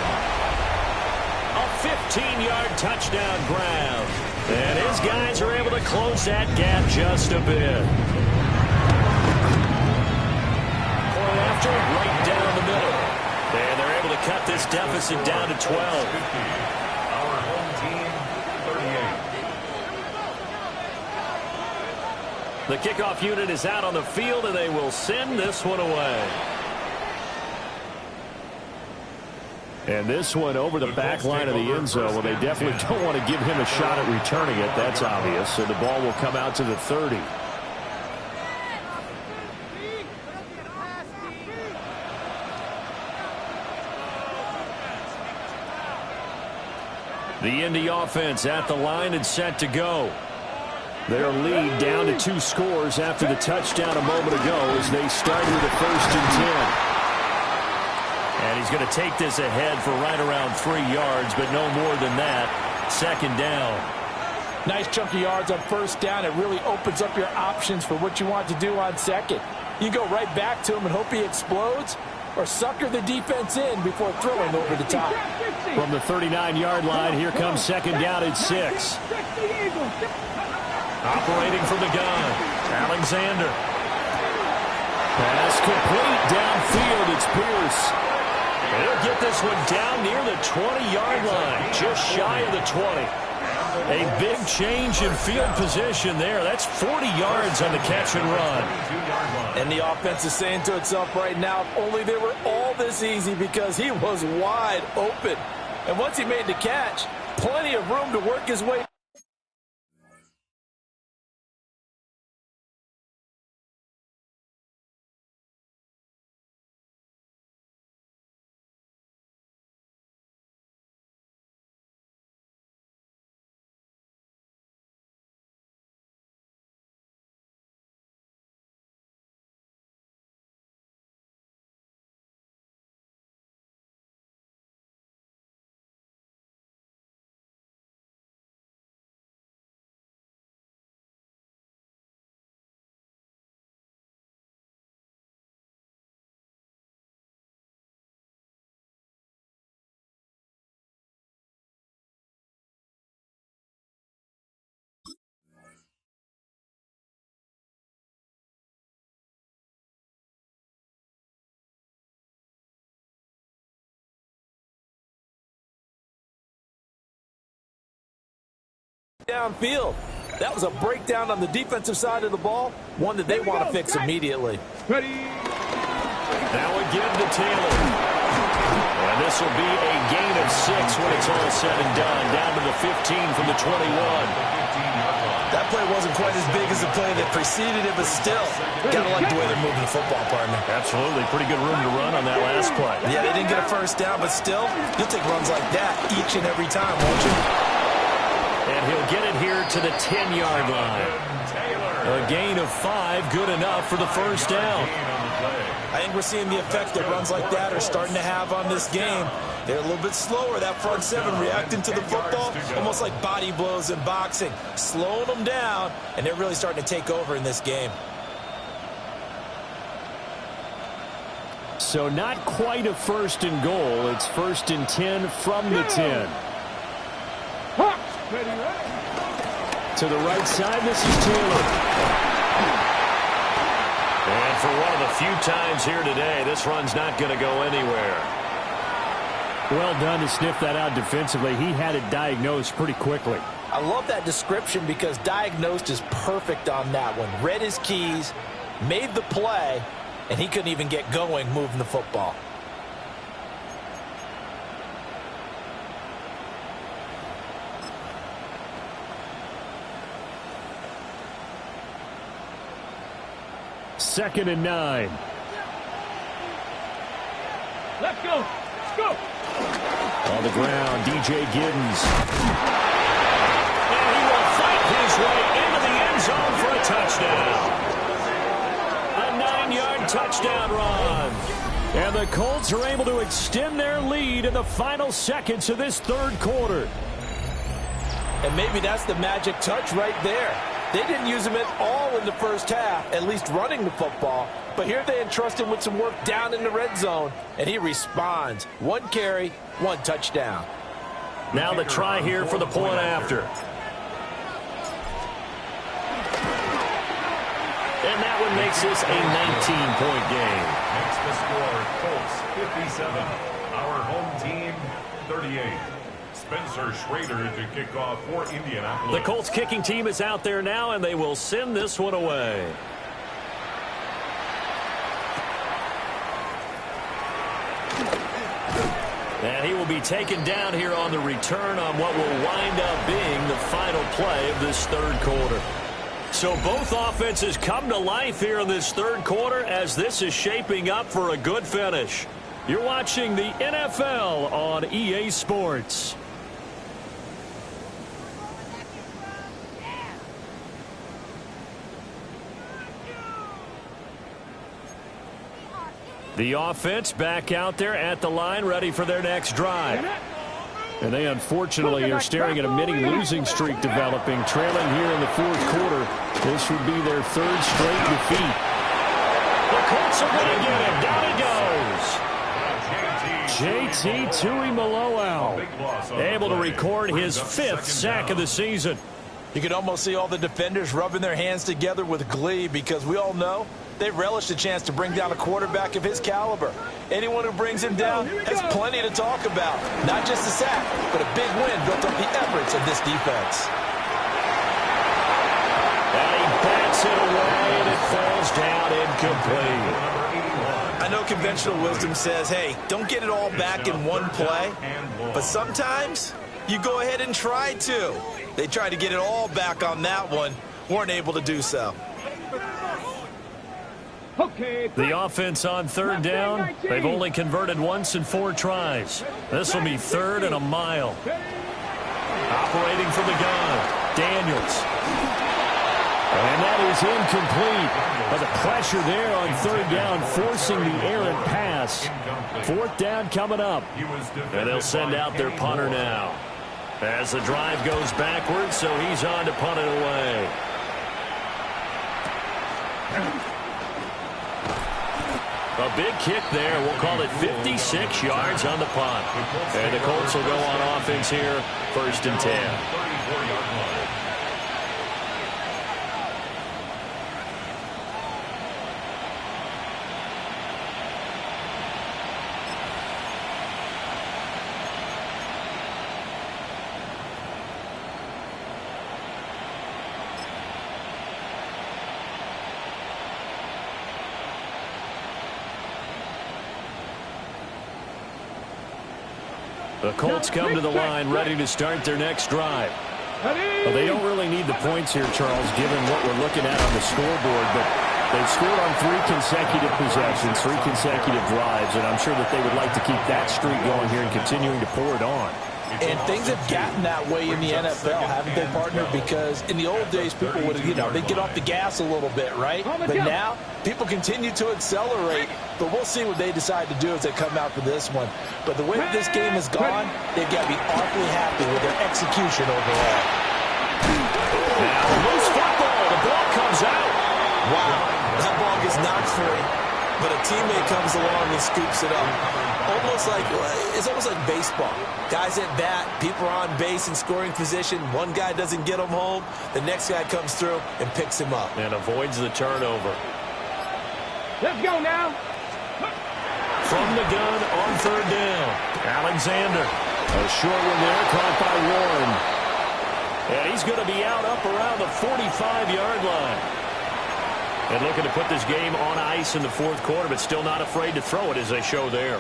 A 15-yard touchdown grab. And his guys are able to close that gap just a bit. Point after, right down the middle. And they're able to cut this deficit down to 12. Our home team, 38. The kickoff unit is out on the field, and they will send this one away. And this one over the back line of the end zone. Well, they definitely don't want to give him a shot at returning it. That's obvious. So the ball will come out to the 30. The Indy offense at the line and set to go. Their lead down to 2 scores after the touchdown a moment ago as they start with a first and 10. And he's going to take this ahead for right around 3 yards, but no more than that. Second down. Nice chunky yards on first down. It really opens up your options for what you want to do on second. You go right back to him and hope he explodes, or sucker the defense in before throwing over the top. From the 39-yard line, here comes second down at 6. Operating from the gun, Alexander. Pass complete downfield. It's Pierce. He'll get this one down near the 20-yard line, just shy of the 20. A big change in field position there. That's 40 yards on the catch and run. And the offense is saying to itself right now, if only they were all this easy, because he was wide open. And once he made the catch, plenty of room to work his way. Downfield. That was a breakdown on the defensive side of the ball, one that they want to fix immediately. Ready. Now again to Taylor. And this will be a gain of 6 when it's all said and done. Down to the 15 from the 21. That play wasn't quite as big as the play that preceded it, but still, gotta like the way they're moving the football, partner. Absolutely. Pretty good room to run on that last play. Yeah, they didn't get a first down, but still, you'll take runs like that each and every time, won't you? And he'll get it here to the 10-yard line. A gain of 5, good enough for the first down. I think we're seeing the effect that runs like that are starting to have on this game. They're a little bit slower, that front seven, reacting to the football, almost like body blows in boxing, slowing them down, and they're really starting to take over in this game. So not quite a first and goal. It's first and 10 from the 10. To the right side, this is Taylor. And for one of the few times here today, this run's not going to go anywhere. Well done to sniff that out defensively. He had it diagnosed pretty quickly. I love that description because diagnosed is perfect on that one. Read his keys, made the play, and he couldn't even get going moving the football. Second and 9. Let's go. Let's go. On the ground, DJ Giddens. And he will fight his way into the end zone for a touchdown. A 9-yard touchdown run. And the Colts are able to extend their lead in the final seconds of this third quarter. And maybe that's the magic touch right there. They didn't use him at all in the first half, at least running the football. But here they entrust him with some work down in the red zone, and he responds. 1 carry, 1 touchdown. Now the try here for the point after. And that one makes this a 19-point game. Makes the score Colts 57. Our home team 38. Spencer Schrader to kick off for Indianapolis. The Colts kicking team is out there now, and they will send this one away. And he will be taken down here on the return on what will wind up being the final play of this third quarter. So both offenses come to life here in this third quarter as this is shaping up for a good finish. You're watching the NFL on EA Sports. The offense back out there at the line, ready for their next drive. And they unfortunately are staring at a mini losing streak developing, trailing here in the fourth quarter. This would be their third straight defeat. The Colts are going to get him. Down he goes. JT Tuimoloau able to record his 5th sack of the season. You can almost see all the defenders rubbing their hands together with glee because we all know they relish the chance to bring down a quarterback of his caliber. Anyone who brings him down has plenty to talk about. Not just a sack, but a big win built on the efforts of this defense. And he bats it away, and it falls down incomplete. I know conventional wisdom says, hey, don't get it all back in one play. But sometimes you go ahead and try to. They tried to get it all back on that one. Weren't able to do so. The offense on third down, they've only converted once in 4 tries. This will be 3rd and a mile. Operating from the gun, Daniels. And that is incomplete. But the pressure there on third down, forcing the errant pass. 4th down coming up. And they'll send out their punter now. As the drive goes backwards, so he's on to punt it away. A big kick there. We'll call it 56 yards on the punt. And the Colts will go on offense here, 1st and 10. The Colts come to the line, ready to start their next drive. Well, they don't really need the points here, Charles, given what we're looking at on the scoreboard, but they've scored on 3 consecutive possessions, 3 consecutive drives, and I'm sure that they would like to keep that streak going here and continuing to pour it on. And things have gotten that way in the NFL, haven't they, partner? Because in the old days, people would, they'd get off the gas a little bit, right? But now, people continue to accelerate. But we'll see what they decide to do as they come out for this one. But the way that this game has gone, they've got to be awfully happy with their execution overall. Now, loose football. The ball comes out. Wow, that ball gets knocked free, but a teammate comes along and scoops it up. It's almost like baseball. Guys at bat, people are on base in scoring position. One guy doesn't get him home. The next guy comes through and picks him up. And avoids the turnover. Let's go now. From the gun on 3rd down. Alexander. A short one there, caught by Warren. And he's going to be out up around the 45-yard line. And looking to put this game on ice in the 4th quarter, but still not afraid to throw it as they show there.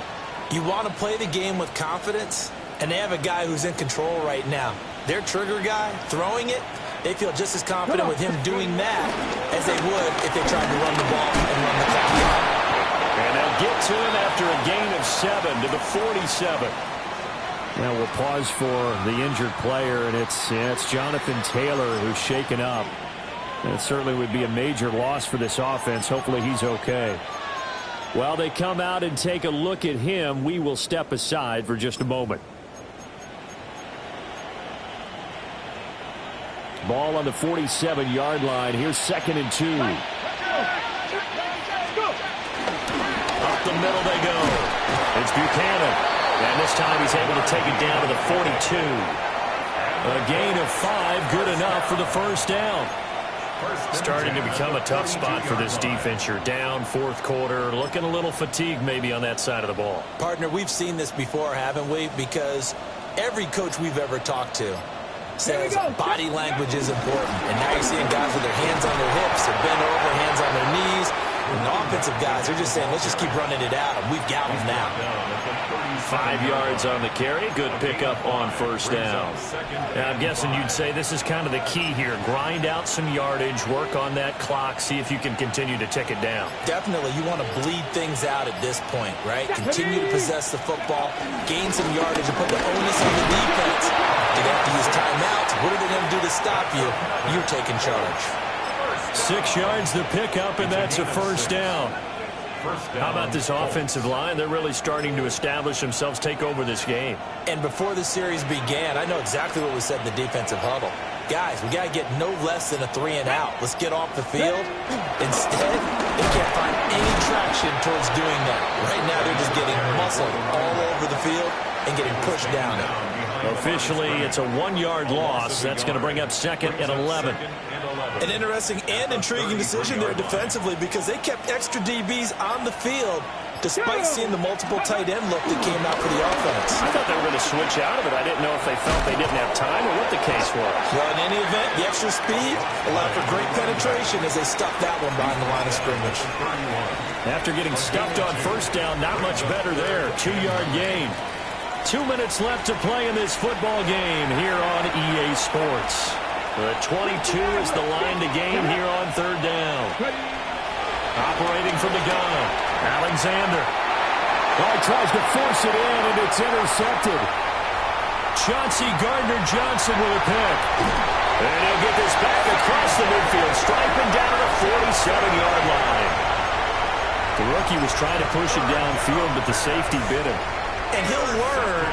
You want to play the game with confidence, and they have a guy who's in control right now. Their trigger guy, throwing it, they feel just as confident with him doing that as they would if they tried to run the ball and run the clock out. And they'll get to him after a gain of 7 to the 47. Now we'll pause for the injured player, and it's Jonathan Taylor who's shaken up. It certainly would be a major loss for this offense. Hopefully he's okay. While they come out and take a look at him, we will step aside for just a moment. Ball on the 47-yard line. Here's 2nd and 2. Up the middle they go. It's Buchanan. And this time he's able to take it down to the 42. A gain of 5, good enough for the 1st down. Starting to become a tough spot for this defense. You're down 4th quarter, looking a little fatigued maybe on that side of the ball. Partner, we've seen this before, haven't we? Because every coach we've ever talked to says body language is important. And now you're seeing guys with their hands on their hips, they're bent over, hands on their knees. And the offensive guys, they're just saying, let's just keep running it out, and we've got them now. 5 yards on the carry. Good pickup on 1st down. Now, I'm guessing you'd say this is kind of the key here. Grind out some yardage, work on that clock, see if you can continue to tick it down. Definitely. You want to bleed things out at this point, right? Continue to possess the football, gain some yardage, and put the onus on the defense. Do they have to use timeouts? What are they going to do to stop you? You're taking charge. 6 yards the pickup, and that's a 1st down. How about this offensive line? They're really starting to establish themselves, take over this game. And before the series began, I know exactly what was said in the defensive huddle. Guys, we got to get no less than a 3 and out. Let's get off the field. Instead, they can't find any traction towards doing that. Right now, they're just getting muscled all over the field and getting pushed down. Officially, it's a 1-yard loss. That's going to bring up 2nd and 11. An interesting and intriguing decision there defensively because they kept extra DBs on the field despite seeing the multiple tight end look that came out for the offense. I thought they were going to switch out of it. I didn't know if they felt they didn't have time or what the case was. Well, in any event, the extra speed allowed for great penetration as they stuffed that one behind the line of scrimmage. After getting stuffed on 1st down, not much better there. 2-yard gain. 2 minutes left to play in this football game here on EA Sports. The 22 is the line to gain here on 3rd down. Operating from the gun, Alexander. Oh, he tries to force it in, and it's intercepted. Chauncey Gardner-Johnson with a pick. And he'll get this back across the midfield, striping down to the 47-yard line. The rookie was trying to push it downfield, but the safety bit him. And he'll learn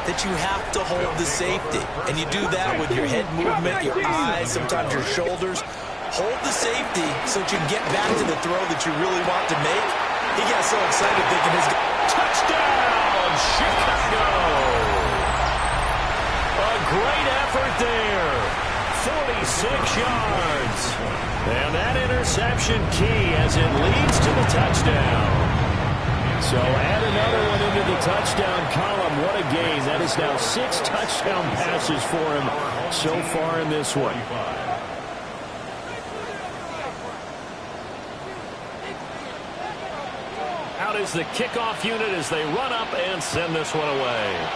that you have to hold the safety. And you do that with your head movement, your eyes, sometimes your shoulders. Hold the safety so that you can get back to the throw that you really want to make. He got so excited thinking his touchdown, Chicago! A great effort there. 46 yards. And that interception key as it leads to the touchdown. So add another one into the touchdown column. What a game. That is now 6 touchdown passes for him so far in this one. Out is the kickoff unit as they run up and send this one away.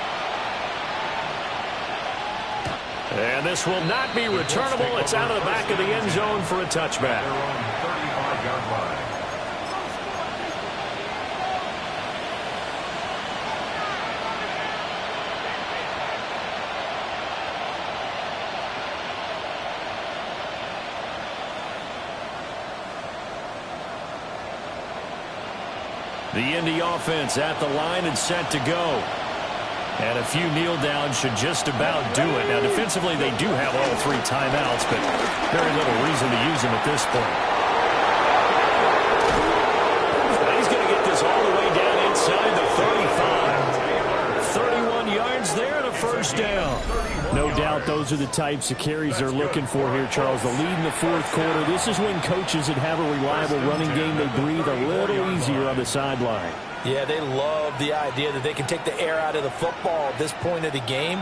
And this will not be returnable. It's out of the back of the end zone for a touchback. They're on 35-yard line. The Indy offense at the line and set to go. And a few kneel downs should just about do it. Now, defensively, they do have all 3 timeouts, but very little reason to use them at this point. And he's going to get this all the way down inside the 35. 31 yards there and a first down. No doubt those are the types of carries they're looking for here, Charles. The lead in the 4th quarter. This is when coaches that have a reliable running game, they breathe a little easier on the sideline. Yeah, they love the idea that they can take the air out of the football at this point of the game.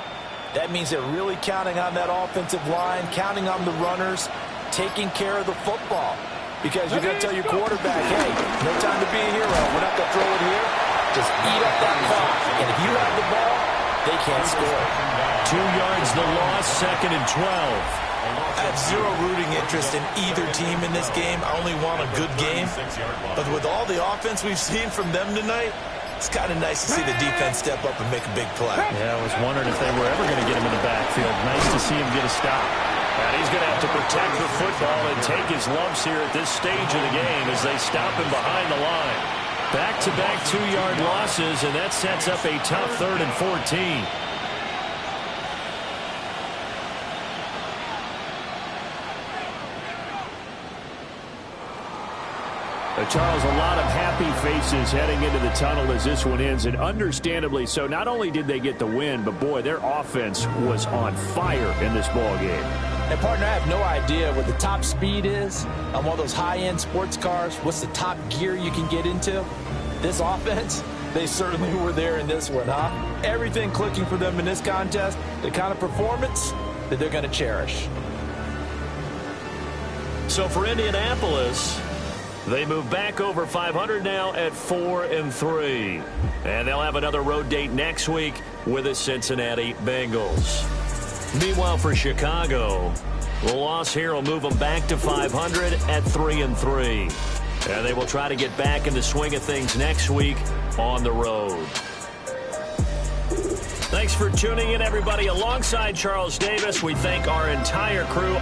That means they're really counting on that offensive line, counting on the runners, taking care of the football. Because you're going to tell your quarterback, hey, no time to be a hero. We're not going to throw it here. Just eat up that clock. And if you have the ball, they can't score. 2 yards the loss, 2nd and 12. I have zero rooting interest in either team in this game. I only want a good game. But with all the offense we've seen from them tonight, it's kind of nice to see the defense step up and make a big play. Yeah, I was wondering if they were ever going to get him in the backfield. Nice to see him get a stop. And he's going to have to protect the football and take his lumps here at this stage of the game as they stop him behind the line. Back-to-back 2-yard losses, and that sets up a tough 3rd and 14. Charles, a lot of happy faces heading into the tunnel as this one ends, and understandably so. Not only did they get the win, but, boy, their offense was on fire in this ball game. And, partner, I have no idea what the top speed is on one of those high-end sports cars. What's the top gear you can get into? This offense, they certainly were there in this one, huh? Everything clicking for them in this contest, the kind of performance that they're going to cherish. So for Indianapolis, they move back over 500 now at 4-3. And they'll have another road date next week with the Cincinnati Bengals. Meanwhile, for Chicago, the loss here will move them back to 500 at 3-3. And they will try to get back in the swing of things next week on the road. Thanks for tuning in, everybody. Alongside Charles Davis, we thank our entire crew.